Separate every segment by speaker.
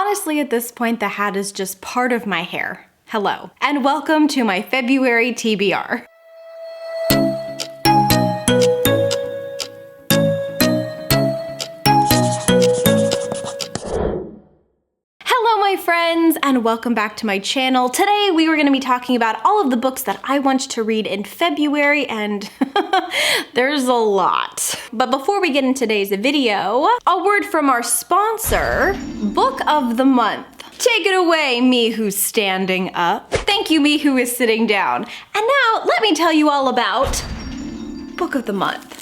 Speaker 1: Honestly, at this point, the hat is just part of my hair. Hello, and welcome to my February TBR. Hello, my friends, and welcome back to my channel. Today, we were going to be talking about all of the books that I want to read in February, and there's a lot. But before we get into today's video, a word from our sponsor, Book of the Month. Take it away, me who's standing up. Thank you, me who is sitting down. And now, let me tell you all about Book of the Month.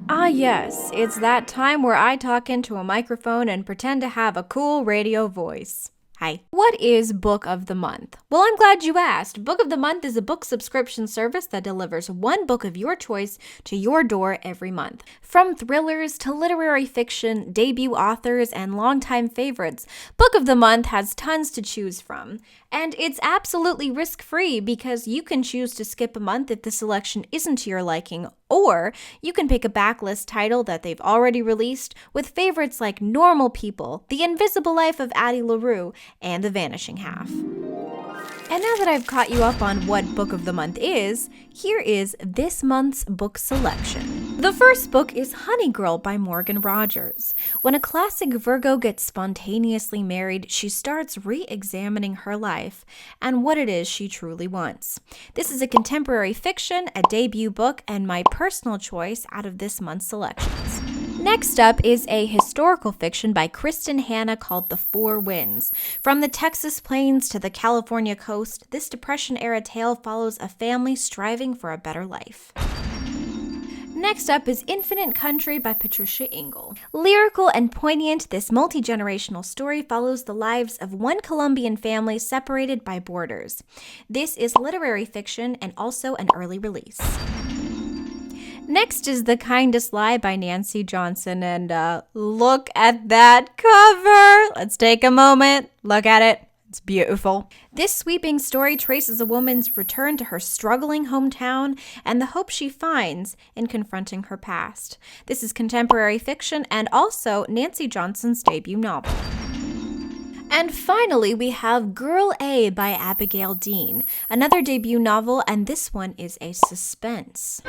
Speaker 2: Ah yes, it's that time where I talk into a microphone and pretend to have a cool radio voice. Hi. What is Book of the Month? Well, I'm glad you asked. Book of the Month is a book subscription service that delivers one book of your choice to your door every month. From thrillers to literary fiction, debut authors, and longtime favorites, Book of the Month has tons to choose from. And it's absolutely risk-free because you can choose to skip a month if the selection isn't to your liking, or you can pick a backlist title that they've already released with favorites like Normal People, The Invisible Life of Addie LaRue, and The Vanishing Half. And now that I've caught you up on what Book of the Month is, here is this month's book selection. The first book is Honey Girl by Morgan Rogers. When a classic Virgo gets spontaneously married, she starts re-examining her life and what it is she truly wants. This is a contemporary fiction, a debut book, and my personal choice out of this month's selections. Next up is a historical fiction by Kristen Hanna called The Four Winds. From the Texas plains to the California coast, this Depression-era tale follows a family striving for a better life. Next up is Infinite Country by Patricia Engel. Lyrical and poignant, this multi-generational story follows the lives of one Colombian family separated by borders. This is literary fiction and also an early release. Next is The Kindest Lie by Nancy Johnson, and look at that cover! Let's take a moment, look at it. It's beautiful. This sweeping story traces a woman's return to her struggling hometown and the hope she finds in confronting her past. This is contemporary fiction and also Nancy Johnson's debut novel. And finally, we have Girl A by Abigail Dean, another debut novel, and this one is a suspense.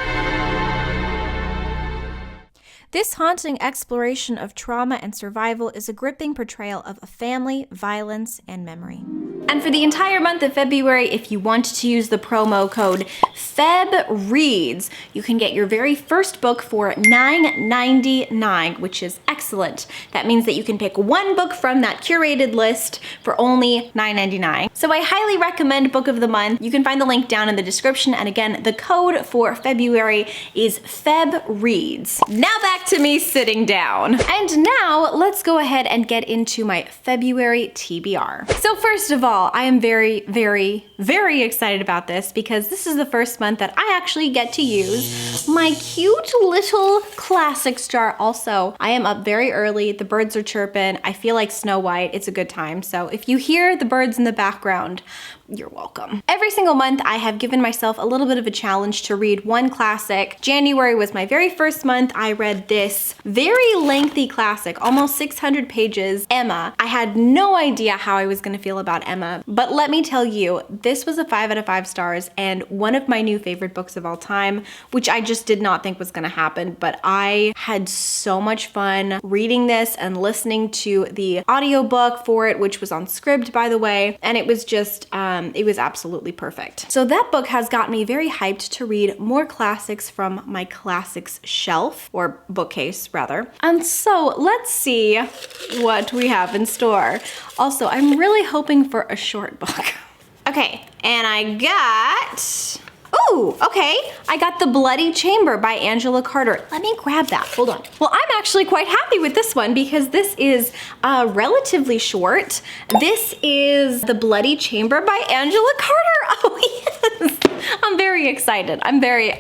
Speaker 2: This haunting exploration of trauma and survival is a gripping portrayal of a family, violence, and memory.
Speaker 1: And for the entire month of February, if you want to use the promo code FEBREADS, you can get your very first book for $9.99, which is excellent. That means that you can pick one book from that curated list for only $9.99. So I highly recommend Book of the Month. You can find the link down in the description. And again, the code for February is FEBREADS. Now back to me sitting down. And now let's go ahead and get into my February TBR. So first of all, I am very, very, very excited about this because this is the first month that I actually get to use my cute little classics jar. Also, I am up very early. The birds are chirping. I feel like Snow White. It's a good time. So if you hear the birds in the background, you're welcome. Every single month, I have given myself a little bit of a challenge to read one classic. January was my very first month. I read this very lengthy classic, almost 600 pages, Emma. I had no idea how I was gonna feel about Emma, but let me tell you, this was a 5 out of 5 stars and one of my new favorite books of all time, which I just did not think was gonna happen, but I had so much fun reading this and listening to the audiobook for it, which was on Scribd, by the way, and it was just, it was absolutely perfect. So that book has got me very hyped to read more classics from my classics shelf, or bookcase rather. And so let's see what we have in store. Also, I'm really hoping for a short book. Okay, and I got, ooh, okay. I got The Bloody Chamber by Angela Carter. Let me grab that, hold on. Well, I'm actually quite happy with this one because this is relatively short. This is The Bloody Chamber by Angela Carter. Oh yes, I'm very excited. I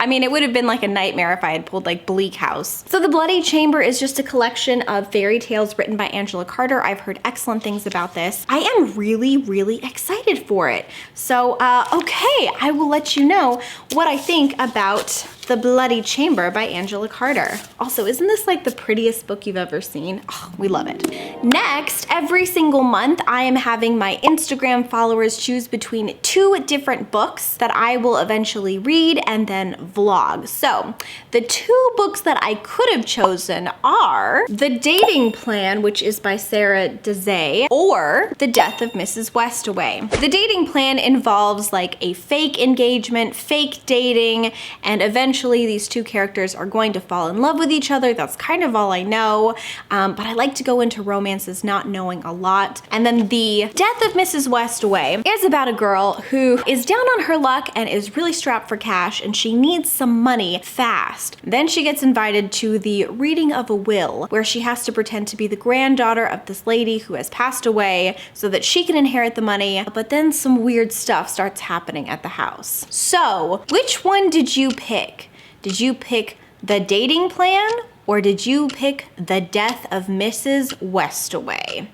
Speaker 1: mean, it would have been like a nightmare if I had pulled like Bleak House. So The Bloody Chamber is just a collection of fairy tales written by Angela Carter. I've heard excellent things about this. I am really, really excited for it. So, okay, I will let you know what I think about The Bloody Chamber by Angela Carter. Also, isn't this like the prettiest book you've ever seen? Oh, we love it. Next, every single month, I am having my Instagram followers choose between 2 different books that I will eventually read and then vlog. So, the 2 books that I could have chosen are The Dating Plan, which is by Sara Desai, or The Death of Mrs. Westaway. The Dating Plan involves like a fake engagement, fake dating, and eventually these 2 characters are going to fall in love with each other. That's kind of all I know, but I like to go into romances not knowing a lot. And then The Death of Mrs. Westaway is about a girl who is down on her luck and is really strapped for cash, and she needs some money fast. Then she gets invited to the reading of a will, where she has to pretend to be the granddaughter of this lady who has passed away so that she can inherit the money, but then some weird stuff starts happening at the house. So, which one did you pick? Did you pick The Dating Plan, or did you pick The Death of Mrs. Westaway?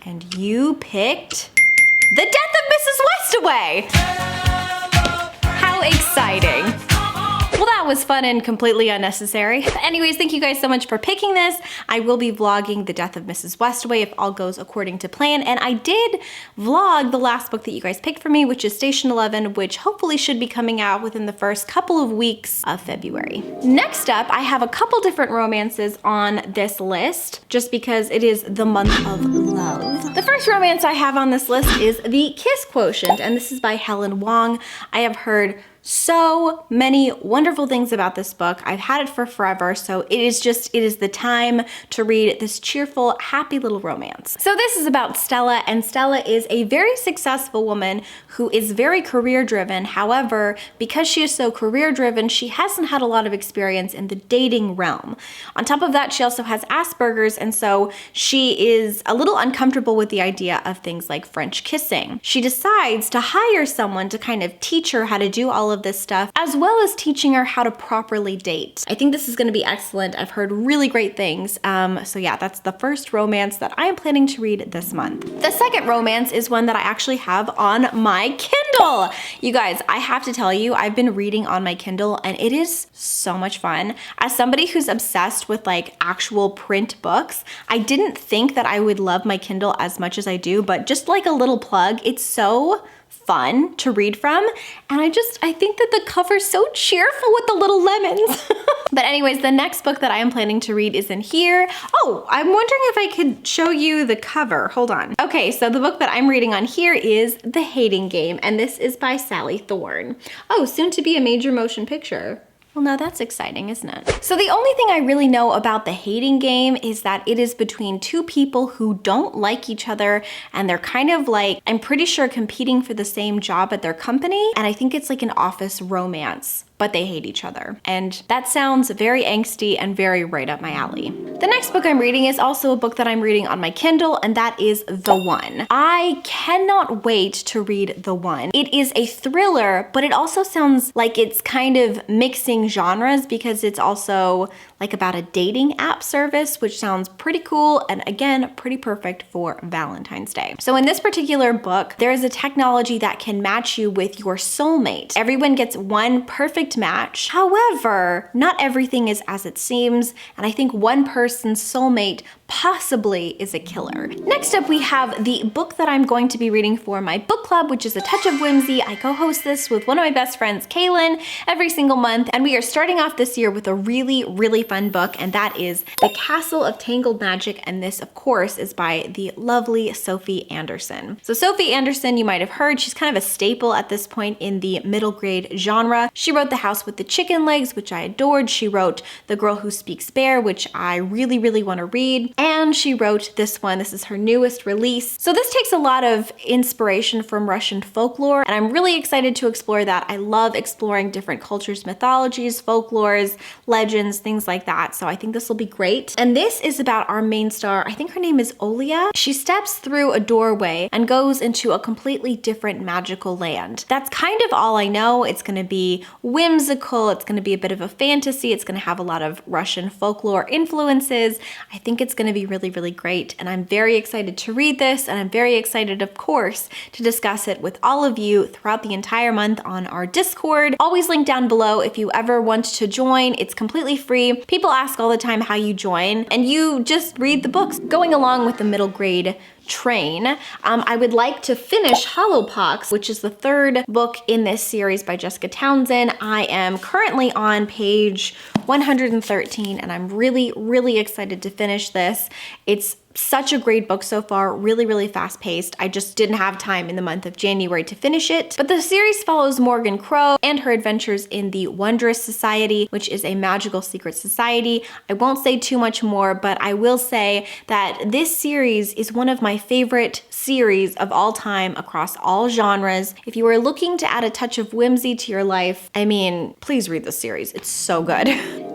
Speaker 1: And you picked The Death of Mrs. Westaway! How exciting! Well, that was fun and completely unnecessary. But anyways, thank you guys so much for picking this. I will be vlogging The Death of Mrs. Westaway if all goes according to plan. And I did vlog the last book that you guys picked for me, which is Station 11, which hopefully should be coming out within the first couple of weeks of February. Next up, I have a couple different romances on this list, just because it is the month of love. The first romance I have on this list is The Kiss Quotient, and this is by Helen Wong. I have heard so many wonderful things about this book. I've had it for forever, so it is the time to read this cheerful, happy little romance. So this is about Stella, and Stella is a very successful woman who is very career driven. However, because she is so career driven, she hasn't had a lot of experience in the dating realm. On top of that, she also has Asperger's, and so she is a little uncomfortable with the idea of things like French kissing. She decides to hire someone to kind of teach her how to do all of this stuff, as well as teaching her how to properly date. I think this is going to be excellent. I've heard really great things. So yeah, that's the first romance that I am planning to read this month. The second romance is one that I actually have on my Kindle. You guys, I have to tell you, I've been reading on my Kindle and it is so much fun. As somebody who's obsessed with like actual print books, I didn't think that I would love my Kindle as much as I do, but just like a little plug, it's so fun to read from, and I think that the cover's so cheerful with the little lemons. But anyways, the next book that I am planning to read is in here. Oh, I'm wondering if I could show you the cover. Hold on. Okay, so the book that I'm reading on here is The Hating Game, and this is by Sally Thorne. Oh, soon to be a major motion picture. Well, now that's exciting, isn't it? So the only thing I really know about The Hating Game is that it is between 2 people who don't like each other, and they're kind of like, I'm pretty sure, competing for the same job at their company, and I think it's like an office romance, but they hate each other. And that sounds very angsty and very right up my alley. The next book I'm reading is also a book that I'm reading on my Kindle, and that is The One. I cannot wait to read The One. It is a thriller, but it also sounds like it's kind of mixing genres, because it's also like about a dating app service, which sounds pretty cool, and again, pretty perfect for Valentine's Day. So in this particular book, there is a technology that can match you with your soulmate. Everyone gets one perfect match. However, not everything is as it seems, and I think one person's soulmate possibly is a killer. Next up, we have the book that I'm going to be reading for my book club, which is A Touch of Whimsy. I co-host this with one of my best friends, Kaylin, every single month, and we are starting off this year with a really, really fun book, and that is The Castle of Tangled Magic, and this, of course, is by the lovely Sophie Anderson. So Sophie Anderson, you might have heard, she's kind of a staple at this point in the middle grade genre. She wrote The House with the Chicken Legs, which I adored. She wrote The Girl Who Speaks Bear, which I really, really want to read. And she wrote this one. This is her newest release. So this takes a lot of inspiration from Russian folklore, and I'm really excited to explore that. I love exploring different cultures, mythologies, folklores, legends, things like that. So I think this will be great. And this is about our main star. I think her name is Olia. She steps through a doorway and goes into a completely different magical land. That's kind of all I know. It's going to be whimsical. It's going to be a bit of a fantasy. It's going to have a lot of Russian folklore influences. I think it's going to gonna be really, really great. And I'm very excited to read this, and I'm very excited, of course, to discuss it with all of you throughout the entire month on our Discord. Always linked down below if you ever want to join. It's completely free. People ask all the time how you join, and you just read the books. Going along with the middle grade train, I would like to finish Hollowpox, which is the third book in this series by Jessica Townsend. I am currently on page 113, and I'm really, really excited to finish this. It's such a great book so far, really, really fast paced. I just didn't have time in the month of January to finish it. But the series follows Morgan Crow and her adventures in the Wondrous Society, which is a magical secret society. I won't say too much more, but I will say that this series is one of my favorite series of all time across all genres. If you are looking to add a touch of whimsy to your life, I mean, please read this series. It's so good.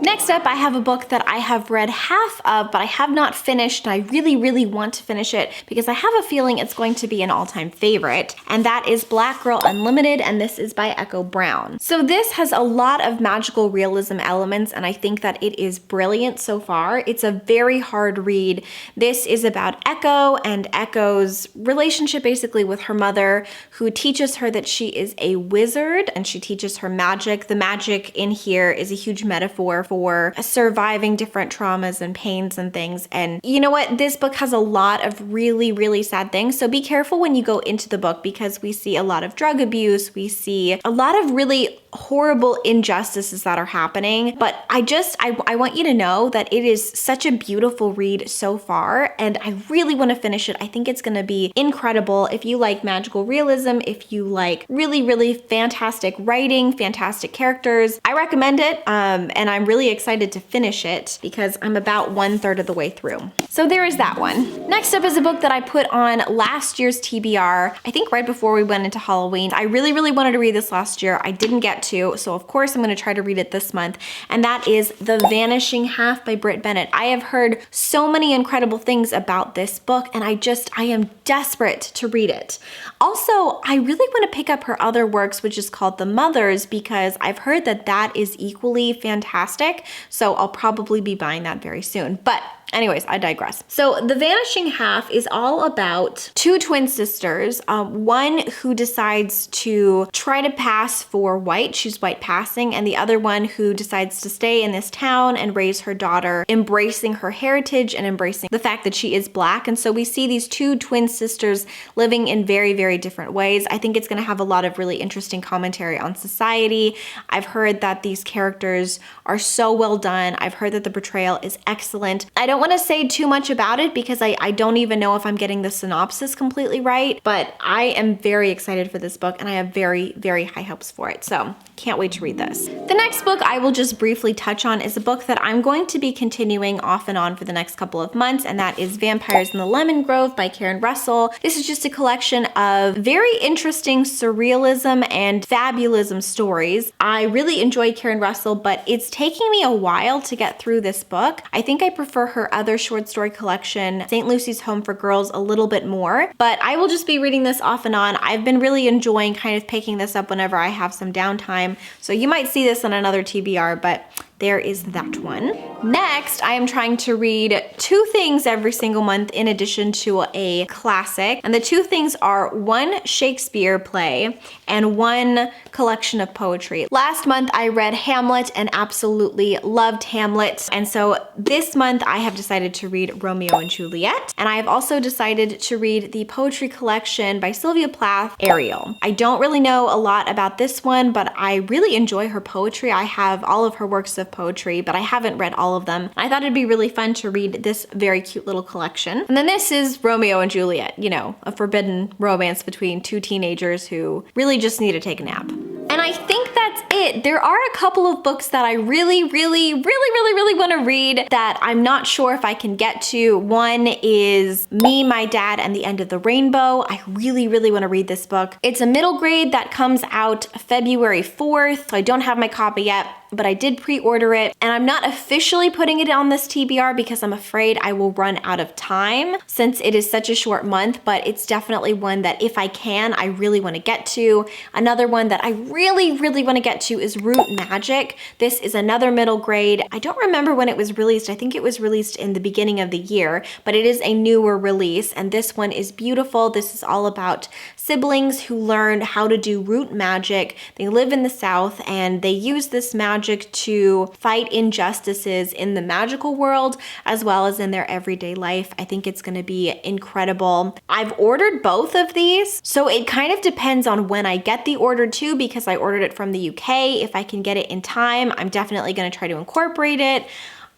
Speaker 1: Next up, I have a book that I have read half of, but I have not finished, and I really want to finish it because I have a feeling it's going to be an all-time favorite, and that is Black Girl Unlimited, and this is by Echo Brown. So this has a lot of magical realism elements, and I think that it is brilliant so far. It's a very hard read. This is about Echo and Echo's relationship basically with her mother, who teaches her that she is a wizard, and she teaches her magic. The magic in here is a huge metaphor for surviving different traumas and pains and things. And you know what? This book has a lot of really, really sad things. So be careful when you go into the book, because we see a lot of drug abuse. We see a lot of really horrible injustices that are happening. But I want you to know that it is such a beautiful read so far, and I really want to finish it. I think it's going to be incredible. If you like magical realism, if you like really, really fantastic writing, fantastic characters, I recommend it. And I'm really excited to finish it because I'm about 1/3 of the way through. So there is that one. Next up is a book that I put on last year's TBR, I think right before we went into Halloween. I really, really wanted to read this last year. I didn't get to, so of course I'm going to try to read it this month, and that is The Vanishing Half by Brit Bennett. I have heard so many incredible things about this book, and I am desperate to read it. Also, I really want to pick up her other works, which is called The Mothers, because I've heard that that is equally fantastic, so I'll probably be buying that very soon. But anyways, I digress. So The Vanishing Half is all about two twin sisters, one who decides to try to pass for white, she's white passing, and the other one who decides to stay in this town and raise her daughter, embracing her heritage and embracing the fact that she is Black. And so we see these two twin sisters living in very, very different ways. I think it's going to have a lot of really interesting commentary on society. I've heard that these characters are so well done. I've heard that the portrayal is excellent. I don't want to say too much about it because I don't even know if I'm getting the synopsis completely right, but I am very excited for this book, and I have very, very high hopes for it. So can't wait to read this. The next book I will just briefly touch on is a book that I'm going to be continuing off and on for the next couple of months, and that is Vampires in the Lemon Grove by Karen Russell. This is just a collection of very interesting surrealism and fabulism stories. I really enjoy Karen Russell, but it's taking me a while to get through this book. I think I prefer her other short story collection, St. Lucy's Home for Girls, a little bit more, but I will just be reading this off and on. I've been really enjoying kind of picking this up whenever I have some downtime, so you might see this on another TBR, but there is that one. Next, I am trying to read two things every single month in addition to a classic. And the two things are one Shakespeare play and one collection of poetry. Last month, I read Hamlet and absolutely loved Hamlet. And so this month, I have decided to read Romeo and Juliet. And I have also decided to read the poetry collection by Silvia Plath, Ariel. I don't really know a lot about this one, but I really enjoy her poetry. I have all of her works of poetry, but I haven't read all of them. I thought it'd be really fun to read this very cute little collection. And then this is Romeo and Juliet, you know, a forbidden romance between two teenagers who really just need to take a nap. And I think that's it. There are a couple of books that I really want to read that I'm not sure if I can get to. One is Me, My Dad, and the End of the Rainbow. I really want to read this book. It's a middle grade that comes out February 4th, so I don't have my copy yet. but I did pre-order it, and I'm not officially putting it on this TBR because I'm afraid I will run out of time since it is such a short month, but it's definitely one that if I can, I really want to get to. Another one that I really want to get to is Root Magic. This is another middle grade. I don't remember when it was released. I think it was released in the beginning of the year, but it is a newer release, and this one is beautiful. This is all about siblings who learn how to do root magic. They live in the South and they use this magic to fight injustices in the magical world as well as in their everyday life. I think it's going to be incredible. I've ordered both of these, so it kind of depends on when I get the order too, because I ordered it from the UK. If I can get it in time, I'm definitely going to try to incorporate it.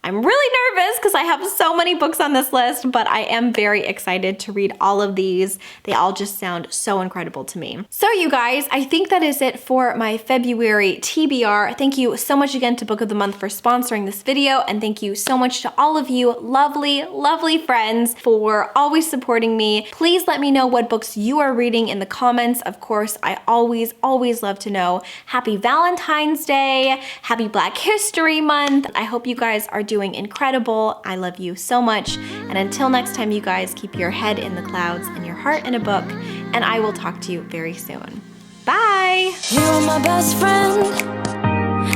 Speaker 1: I'm really nervous because I have so many books on this list, but I am very excited to read all of these. They all just sound so incredible to me. So you guys, I think that is it for my February TBR. Thank you so much again to Book of the Month for sponsoring this video, and thank you so much to all of you lovely friends for always supporting me. Please let me know what books you are reading in the comments. Of course, I always love to know. Happy Valentine's Day, happy Black History Month. I hope you guys are doing incredible. I love you so much. And until next time, you guys, keep your head in the clouds and your heart in a book, and I will talk to you very soon. Bye!
Speaker 3: You were my best friend.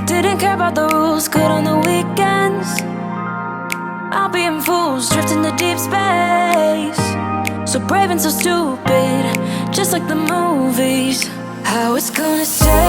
Speaker 3: Didn't care about the rules, good on the weekends. I'll be in fools, drifting to deep space. So brave and so stupid, just like the movies. How it's gonna say